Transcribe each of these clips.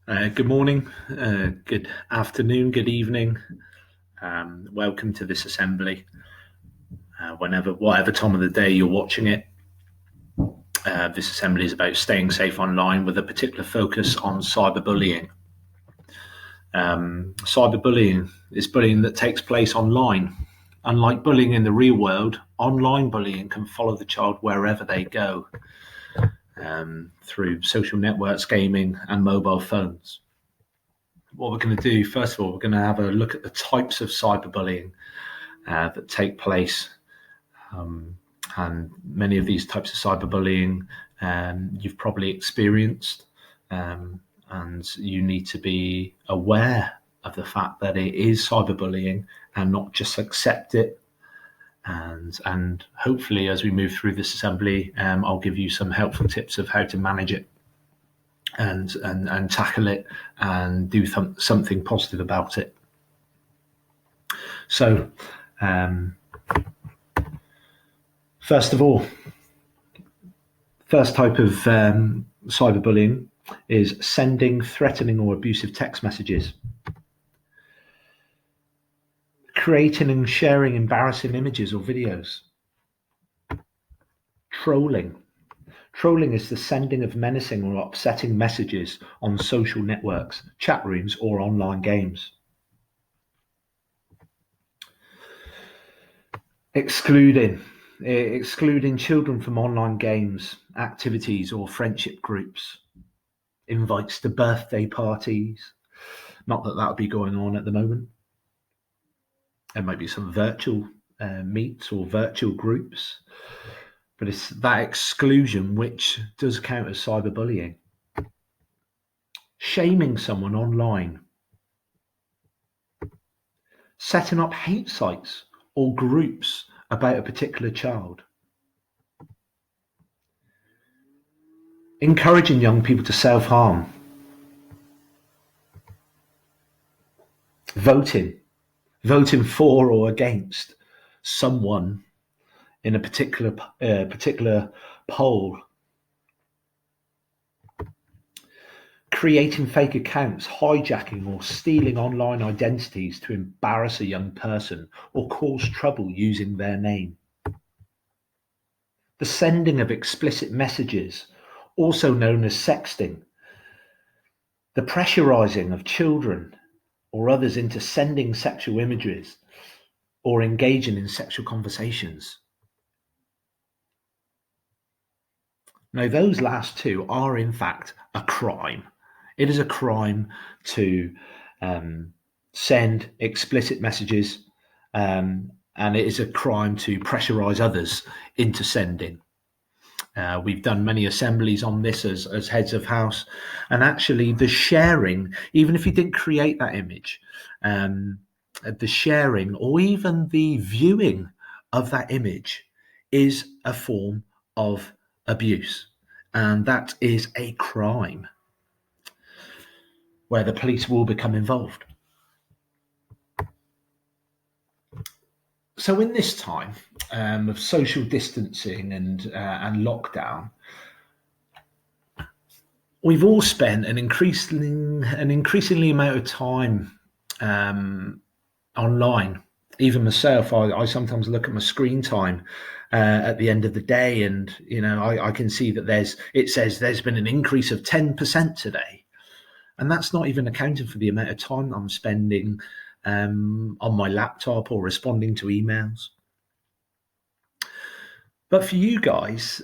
Good morning, good afternoon, good evening. Welcome to this assembly. Whatever time of the day you're watching it, this assembly is about staying safe online with a particular focus on cyberbullying. Cyberbullying is bullying that takes place online. Unlike bullying in the real world, online bullying can follow the child wherever they go, through social networks, gaming, and mobile phones. What we're going to do, first of all, we're going to have a look at the types of cyberbullying that take place. And many of these types of cyberbullying you've probably experienced, and you need to be aware of the fact that it is cyberbullying and not just accept it. And hopefully, as we move through this assembly, I'll give you some helpful tips of how to manage it and tackle it and do something positive about it. So, first of all, first type of cyberbullying is sending threatening or abusive text messages. Creating and sharing embarrassing images or videos. Trolling. Trolling is the sending of menacing or upsetting messages on social networks, chat rooms, or online games. Excluding children from online games, activities, or friendship groups. Invites to birthday parties. Not that would be going on at the moment. There might be some virtual meets or virtual groups, but it's that exclusion which does count as cyberbullying. Shaming someone online. Setting up hate sites or groups about a particular child. Encouraging young people to self-harm. Voting for or against someone in a particular poll. Creating fake accounts, hijacking or stealing online identities to embarrass a young person or cause trouble using their name. The sending of explicit messages, also known as sexting. The pressurizing of children or others into sending sexual images or engaging in sexual conversations. Now, those last two are in fact a crime. It is a crime to send explicit messages, and it is a crime to pressurize others into sending. We've done many assemblies on this as heads of house, and actually the sharing, even if you didn't create that image, the sharing or even the viewing of that image is a form of abuse, and that is a crime where the police will become involved. So in this time of social distancing and lockdown, we've all spent an increasingly amount of time online. Even myself, I sometimes look at my screen time at the end of the day, and I can see that it says there's been an increase of 10% today, and that's not even accounting for the amount of time that I'm spending on my laptop or responding to emails. But for you guys,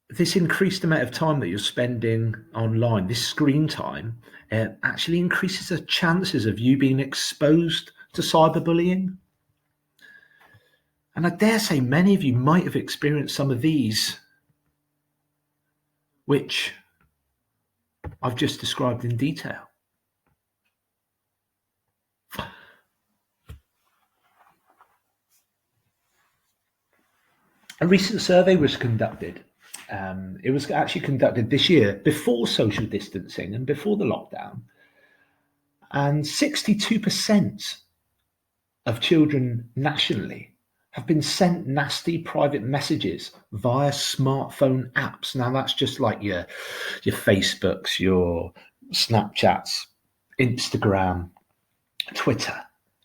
this increased amount of time that you're spending online, this screen time, actually increases the chances of you being exposed to cyberbullying. And I dare say many of you might have experienced some of these, which I've just described in detail. A recent survey was conducted. It was actually conducted this year before social distancing and before the lockdown. And 62% of children nationally have been sent nasty private messages via smartphone apps. Now that's just like your Facebooks, your Snapchats, Instagram, Twitter.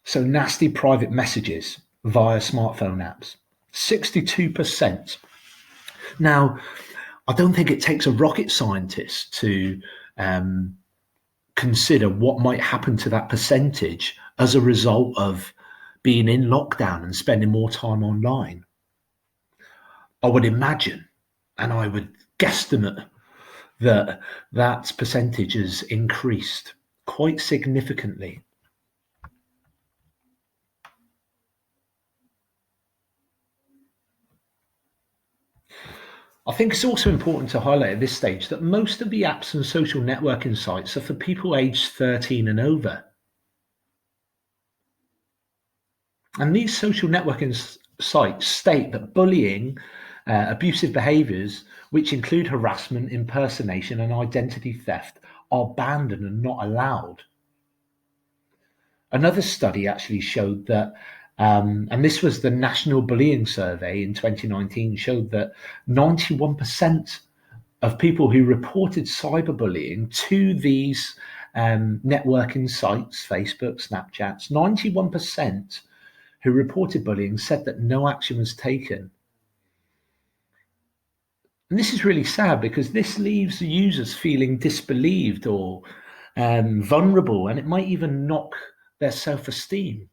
So nasty private messages via smartphone apps. 62%. Now, I don't think it takes a rocket scientist to consider what might happen to that percentage as a result of being in lockdown and spending more time online. I would imagine, and I would guesstimate that that percentage has increased quite significantly. I think it's also important to highlight at this stage that most of the apps and social networking sites are for people aged 13 and over. And these social networking sites state that bullying, abusive behaviours, which include harassment, impersonation, and identity theft, are banned and are not allowed. Another study actually showed that, and this was the National Bullying Survey in 2019, showed that 91% of people who reported cyberbullying to these networking sites, Facebook, Snapchats, 91% who reported bullying said that no action was taken. And this is really sad because this leaves the users feeling disbelieved or vulnerable, and it might even knock their self-esteem.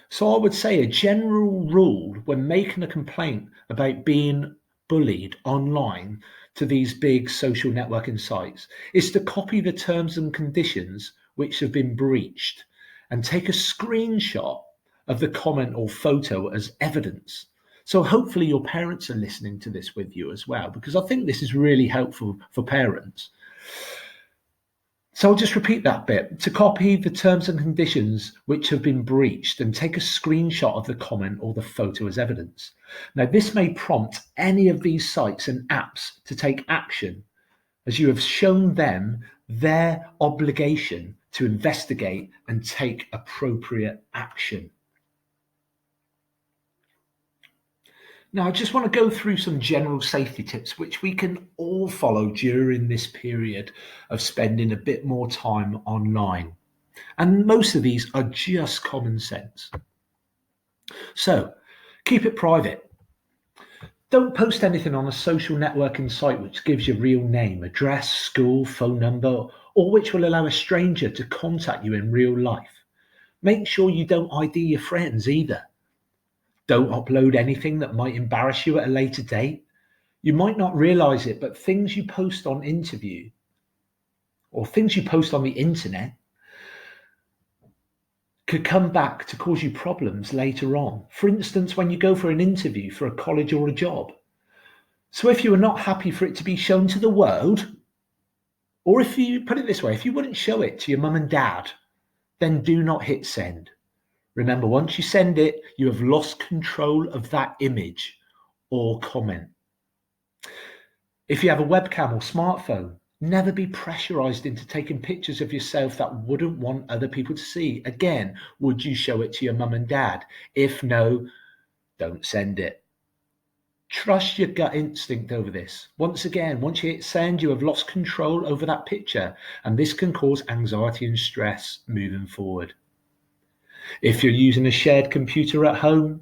So I would say a general rule when making a complaint about being bullied online to these big social networking sites is to copy the terms and conditions which have been breached and take a screenshot of the comment or photo as evidence. So hopefully your parents are listening to this with you as well, because I think this is really helpful for parents. So I'll just repeat that bit. To copy the terms and conditions which have been breached and take a screenshot of the comment or the photo as evidence. Now, this may prompt any of these sites and apps to take action as you have shown them their obligation to investigate and take appropriate action. Now, I just want to go through some general safety tips which we can all follow during this period of spending a bit more time online. And most of these are just common sense. So, keep it private. Don't post anything on a social networking site which gives your real name, address, school, phone number, or which will allow a stranger to contact you in real life. Make sure you don't ID your friends either. Don't upload anything that might embarrass you at a later date. You might not realize it, but things you post on interview or things you post on the internet could come back to cause you problems later on. For instance, when you go for an interview for a college or a job. So if you are not happy for it to be shown to the world, or if you put it this way, if you wouldn't show it to your mum and dad, then do not hit send. Remember, once you send it, you have lost control of that image or comment. If you have a webcam or smartphone, never be pressurized into taking pictures of yourself that wouldn't want other people to see. Again, would you show it to your mum and dad? If no, don't send it. Trust your gut instinct over this. Once again, once you hit send, you have lost control over that picture, and this can cause anxiety and stress moving forward. If you're using a shared computer at home,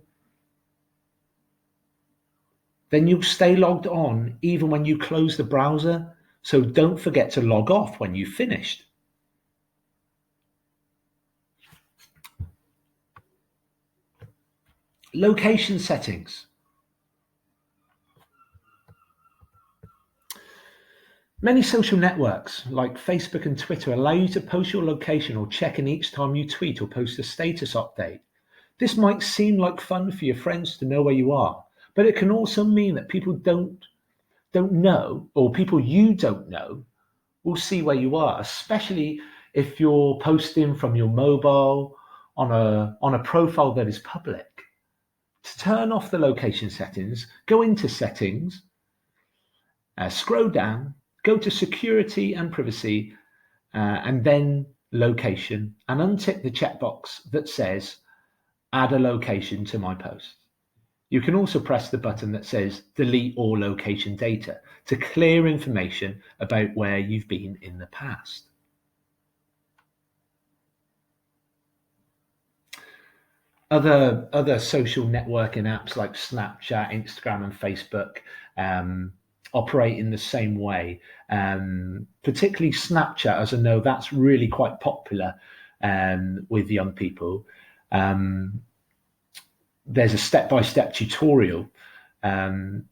then you'll stay logged on even when you close the browser. So don't forget to log off when you've finished. Location settings. Many social networks like Facebook and Twitter allow you to post your location or check in each time you tweet or post a status update. This might seem like fun for your friends to know where you are, but it can also mean that people don't know, or people you don't know will see where you are, especially if you're posting from your mobile on a profile that is public. To turn off the location settings, go into settings, scroll down, go to security and privacy, and then location, and untick the checkbox that says add a location to my post. You can also press the button that says delete all location data to clear information about where you've been in the past. Other social networking apps like Snapchat, Instagram, and Facebook operate in the same way. Particularly Snapchat, as I know that's really quite popular with young people. There's a step-by-step tutorial. You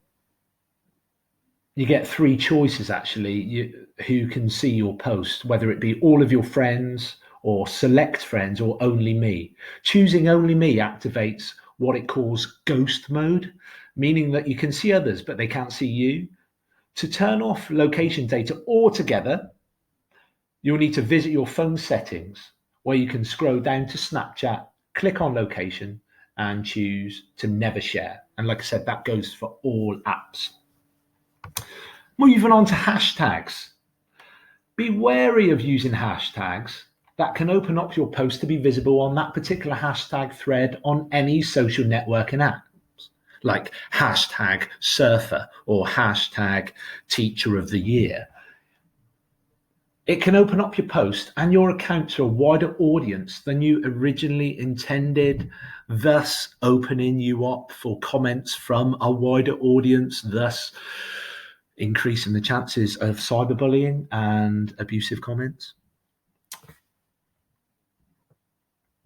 get three choices actually, who can see your post, whether it be all of your friends or select friends or only me. Choosing only me activates what it calls ghost mode, meaning that you can see others, but they can't see you. To turn off location data altogether, you'll need to visit your phone settings where you can scroll down to Snapchat, click on location and choose to never share. And like I said, that goes for all apps. Moving on to hashtags. Be wary of using hashtags that can open up your post to be visible on that particular hashtag thread on any social networking app, like hashtag surfer or hashtag teacher of the year. It can open up your post and your account to a wider audience than you originally intended, thus opening you up for comments from a wider audience, thus increasing the chances of cyberbullying and abusive comments.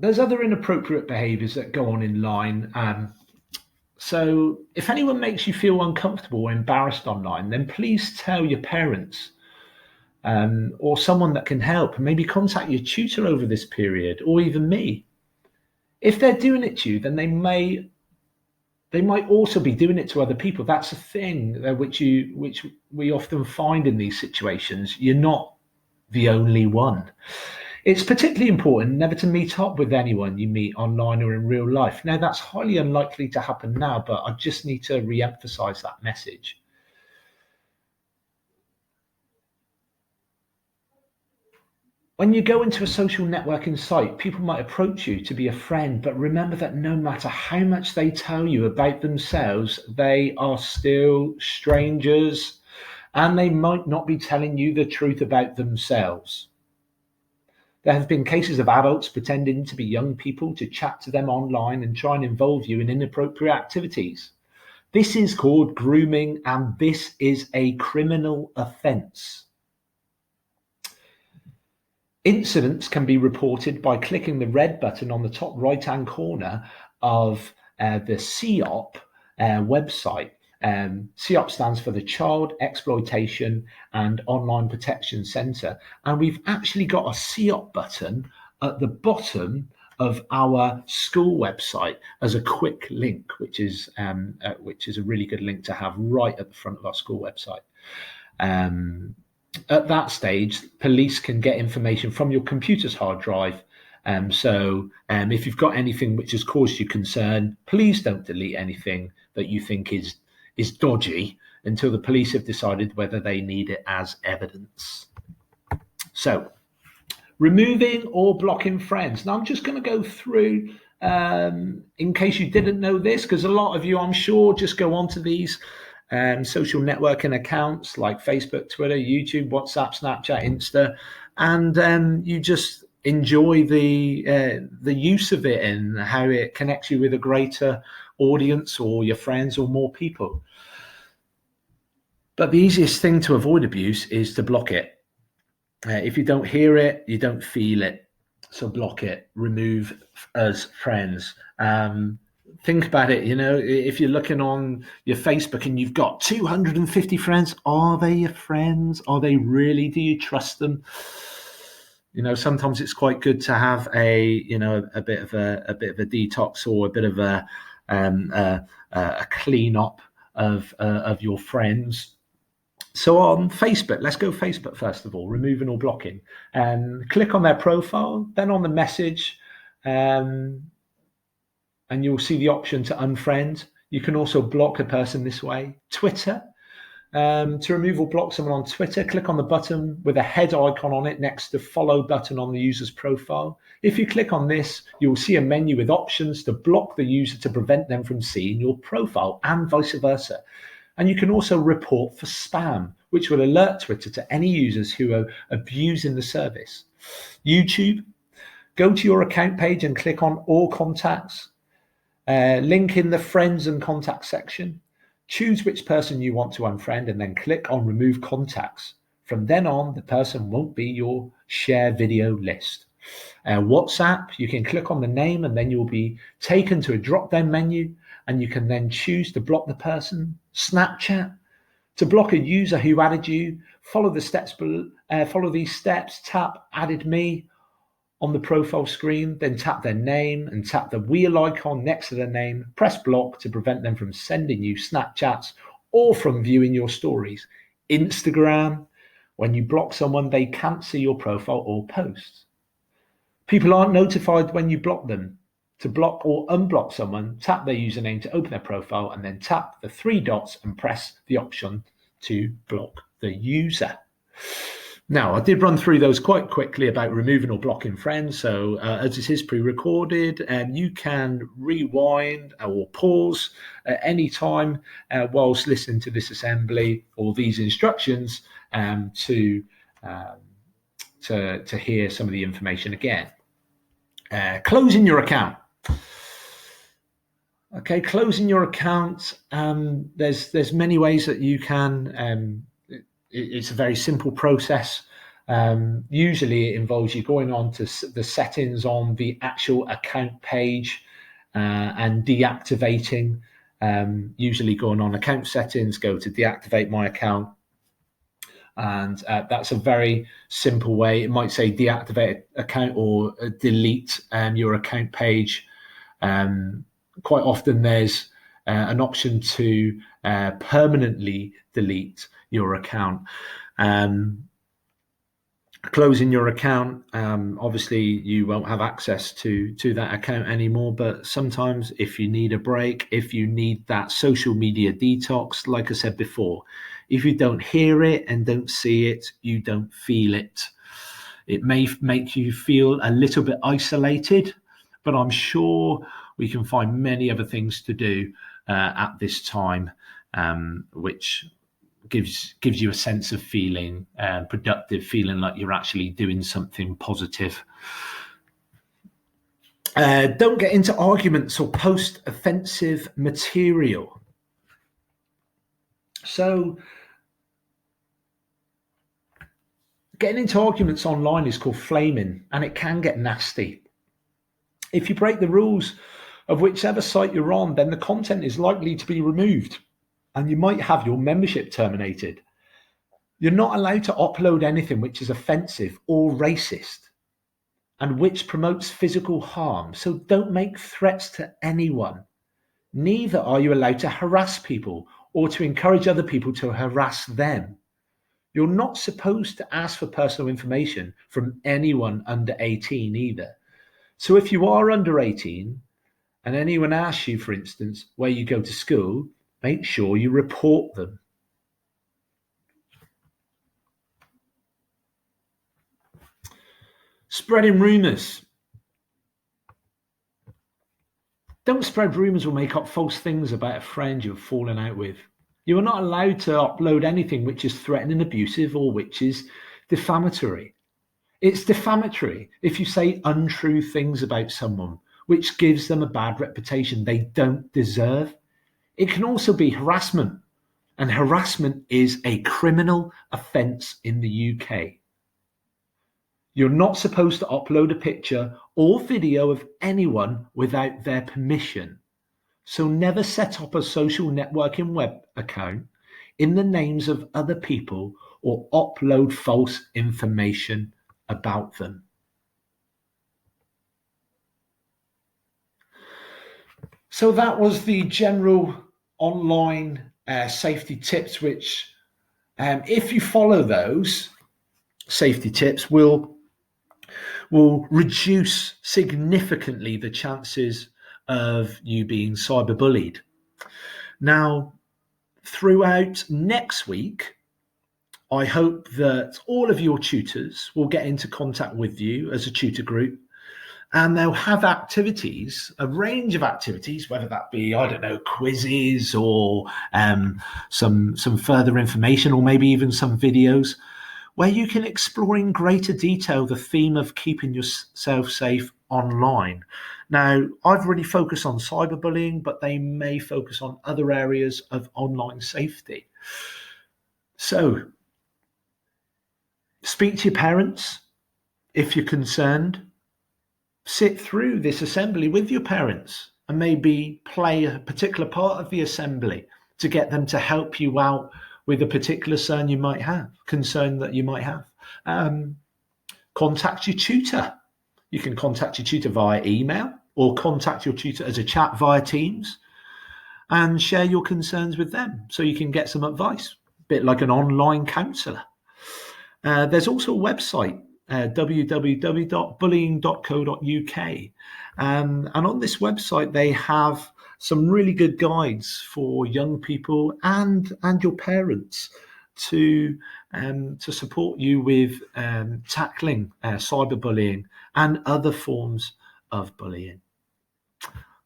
There's other inappropriate behaviours that go on in line. So if anyone makes you feel uncomfortable or embarrassed online, then please tell your parents or someone that can help. Maybe contact your tutor over this period, or even me. If they're doing it to you, then they might also be doing it to other people. That's a thing which we often find in these situations. You're not the only one. It's particularly important never to meet up with anyone you meet online or in real life. Now, that's highly unlikely to happen now, but I just need to re-emphasize that message. When you go into a social networking site, people might approach you to be a friend, but remember that no matter how much they tell you about themselves, they are still strangers and they might not be telling you the truth about themselves. There have been cases of adults pretending to be young people to chat to them online and try and involve you in inappropriate activities. This is called grooming, and this is a criminal offence. Incidents can be reported by clicking the red button on the top right-hand corner of the CEOP website. CEOP stands for the Child Exploitation and Online Protection Centre, and we've actually got a CEOP button at the bottom of our school website as a quick link, which is a really good link to have right at the front of our school website. At that stage, police can get information from your computer's hard drive. So if you've got anything which has caused you concern, please don't delete anything that you think is dodgy until the police have decided whether they need it as evidence. So, removing or blocking friends. Now, I'm just going to go through, in case you didn't know this, because a lot of you, I'm sure, just go onto these social networking accounts like Facebook, Twitter, YouTube, WhatsApp, Snapchat, Insta, and you just enjoy the use of it and how it connects you with a greater audience or your friends or more people. But the easiest thing to avoid abuse is to block it. If you don't hear it, you don't feel it. So block it, remove as friends. Think about it, if you're looking on your Facebook and you've got 250 friends, are they your friends? Are they really? Do you trust them? Sometimes it's quite good to have a bit of a detox or a bit of a clean up of your friends. So on Facebook, let's go Facebook first of all, removing or blocking. Click on their profile, then on the message, and you'll see the option to unfriend. You can also block a person this way. Twitter, To remove or block someone on Twitter, click on the button with a head icon on it next to follow button on the user's profile. If you click on this, you'll see a menu with options to block the user to prevent them from seeing your profile, and vice versa. And you can also report for spam, which will alert Twitter to any users who are abusing the service. YouTube, go to your account page and click on all contacts. Link in the friends and contacts section. Choose which person you want to unfriend and then click on remove contacts. From then on, the person won't be your share video list. WhatsApp, you can click on the name and then you'll be taken to a drop-down menu and you can then choose to block the person. Snapchat, to block a user who added you, follow these steps, tap added me on the profile screen, then tap their name and tap the wheel icon next to their name. Press block to prevent them from sending you Snapchats or from viewing your stories. Instagram, when you block someone, they can't see your profile or posts. People aren't notified when you block them. To block or unblock someone, tap their username to open their profile and then tap the three dots and press the option to block the user. Now, I did run through those quite quickly about removing or blocking friends. So as this is pre-recorded, you can rewind or pause at any time whilst listening to this assembly or these instructions to hear some of the information again. Closing your account. Okay, closing your account. There's many ways that you can. It's a very simple process. Usually it involves you going on to the settings on the actual account page and deactivating. Usually going on account settings, go to deactivate my account. And that's a very simple way. It might say deactivate account or delete your account page. Quite often there's an option to permanently delete your account. Closing your account, obviously you won't have access to that account anymore, but sometimes if you need a break, if you need that social media detox, like I said before, if you don't hear it and don't see it, you don't feel it. It may make you feel a little bit isolated, but I'm sure we can find many other things to do at this time, which gives you a sense of feeling productive, feeling like you're actually doing something positive. Don't get into arguments or post offensive material. So getting into arguments online is called flaming, and it can get nasty. If you break the rules of whichever site you're on, then the content is likely to be removed and you might have your membership terminated. You're not allowed to upload anything which is offensive or racist and which promotes physical harm. So don't make threats to anyone. Neither are you allowed to harass people or to encourage other people to harass them. You're not supposed to ask for personal information from anyone under 18 either. So if you are under 18 and anyone asks you, for instance, where you go to school, make sure you report them. Spreading rumours. Don't spread rumours or make up false things about a friend you've fallen out with. You are not allowed to upload anything which is threatening, abusive, or which is defamatory. It's defamatory if you say untrue things about someone, which gives them a bad reputation they don't deserve. It can also be harassment, and harassment is a criminal offence in the UK. You're not supposed to upload a picture or video of anyone without their permission. So never set up a social networking web account in the names of other people or upload false information about them. So that was the general online safety tips, which if you follow those safety tips will reduce significantly the chances of you being cyberbullied. Now, throughout next week, I hope that all of your tutors will get into contact with you as a tutor group, and they'll have activities, a range of activities, whether that be, I don't know, quizzes or some further information, or maybe even some videos, where you can explore in greater detail the theme of keeping yourself safe online. Now, I've really focused on cyberbullying, but they may focus on other areas of online safety. So, speak to your parents if you're concerned. Sit through this assembly with your parents and maybe play a particular part of the assembly to get them to help you out with a particular concern that you might have. Contact your tutor. You can contact your tutor via email or contact your tutor as a chat via Teams and share your concerns with them so you can get some advice, a bit like an online counsellor. There's also a website, www.bullying.co.uk. And on this website, they have some really good guides for young people and your parents to support you with tackling cyberbullying and other forms of bullying.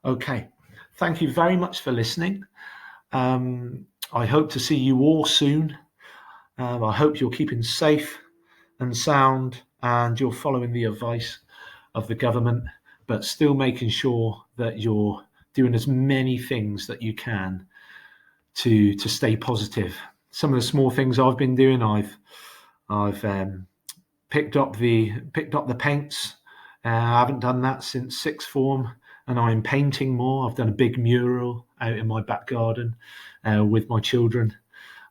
Okay, thank you very much for listening. I hope to see you all soon. I hope you're keeping safe and sound and you're following the advice of the government, but still making sure that you're doing as many things that you can to stay positive. Some of the small things I've been doing, I've picked up the paints. I haven't done that since sixth form, and I'm painting more. I've done a big mural out in my back garden with my children.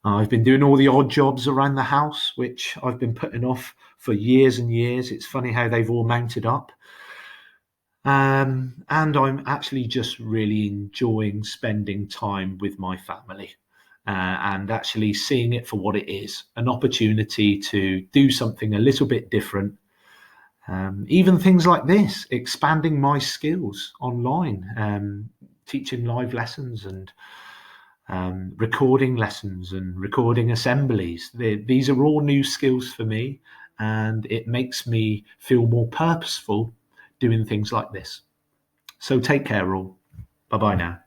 I've been doing all the odd jobs around the house, which I've been putting off for years and years. It's funny how they've all mounted up. And I'm actually just really enjoying spending time with my family and actually seeing it for what it is, an opportunity to do something a little bit different. Even things like this, expanding my skills online, teaching live lessons and recording lessons and recording assemblies. These are all new skills for me, and it makes me feel more purposeful doing things like this. So take care all. Bye-bye now.